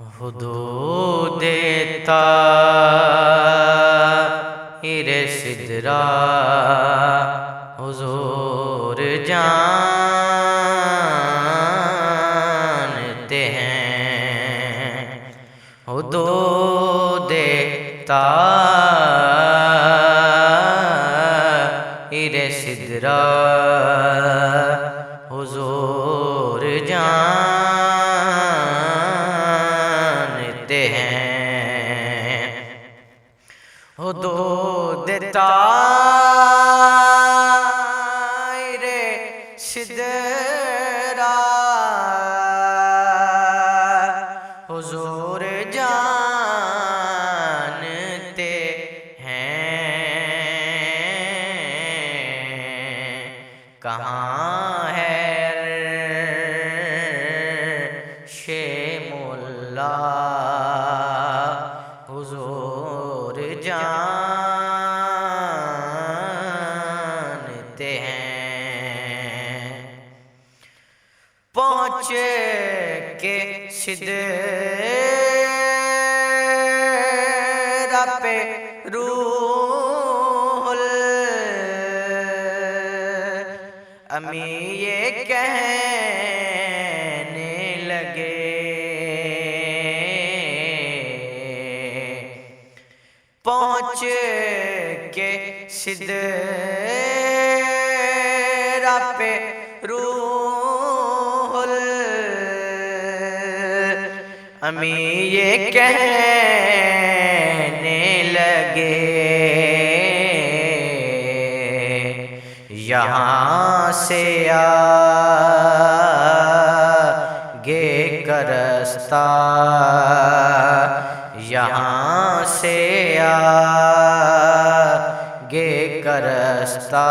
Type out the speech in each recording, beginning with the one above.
حدود طاہر سدرا حضور جانتے ہیں، حدود طاہر سدرا حضور جانتے ہیں، حدود طاہر سدرا حضور جانتے ہیں، کہاں ہے مولا حضور جانتے ہیں، پہنچ کے سدرا پہ روح الامی یہ کہنے لگے، پہنچ کے سدرا پہ روح الامی یہ کہنے لگے، یہاں سے آگے کا رستہ، یہاں سے آگے کا رستہ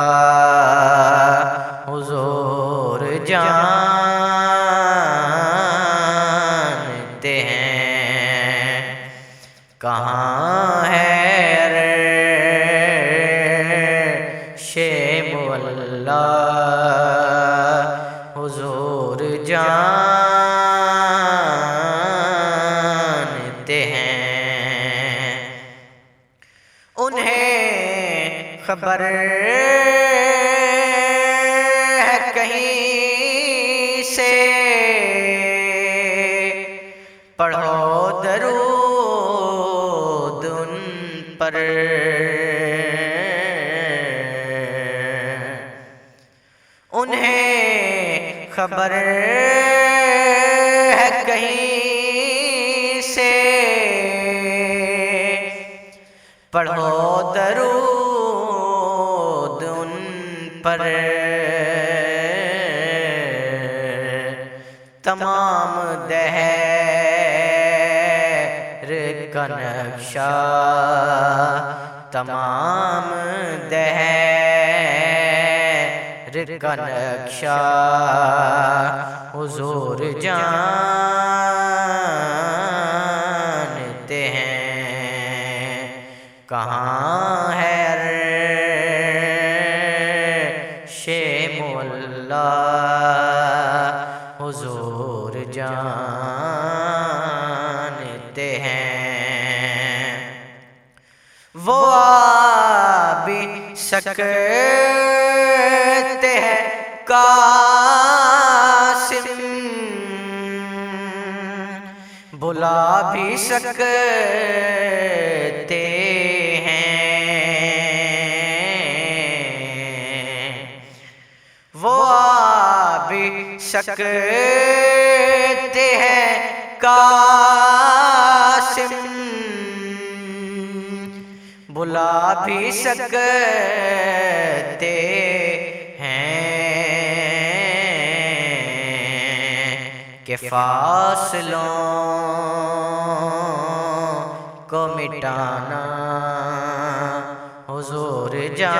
حضور جانتے ہیں، کہاں ہے مولا حضور جانتے ہیں، انہیں خبر ہے کہیں سے، پڑھو درود ان پر، انہیں خبر ہے کہیں سے، پڑھو درود ان پر، تمام دہر کا نقشہ، تمام دہر کا نقشہ حضور جانتے ہیں، کہاں ہے مولا حضور جانتے ہیں، وہ آ بھی سکتے ہیں قاسم، بلا بھی سکتے ہیں، وہ آ بھی سکتے ہیں قاسم، بلا بھی سکتے ہیں، کہ فاصلوں کو مٹانا حضور جانتے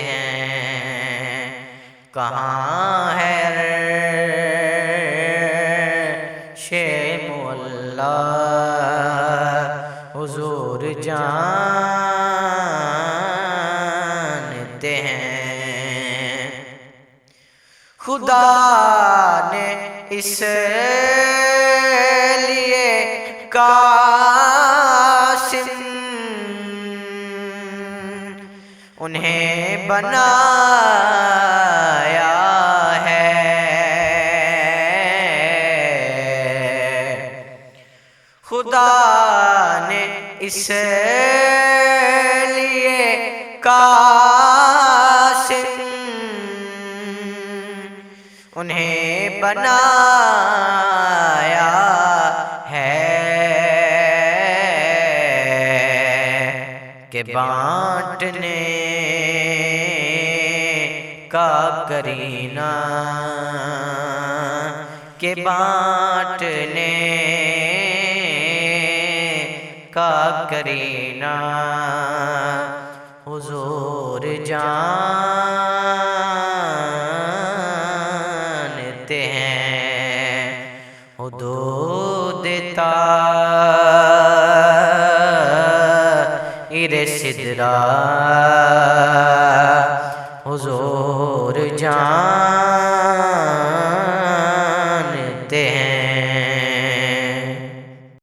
ہیں، کہاں ہے مولا حضور جانتے ہیں، خدا نے اس لیے قاسم انہیں بنایا ہے، خدا نے اس لیے قاسم انہیں بنایا ہے کہ بانٹنے کا کرینہ، کہ بانٹنے کا کرینہ حضور جانتے ہیں، حدود طائر سدرہ حضور جانتے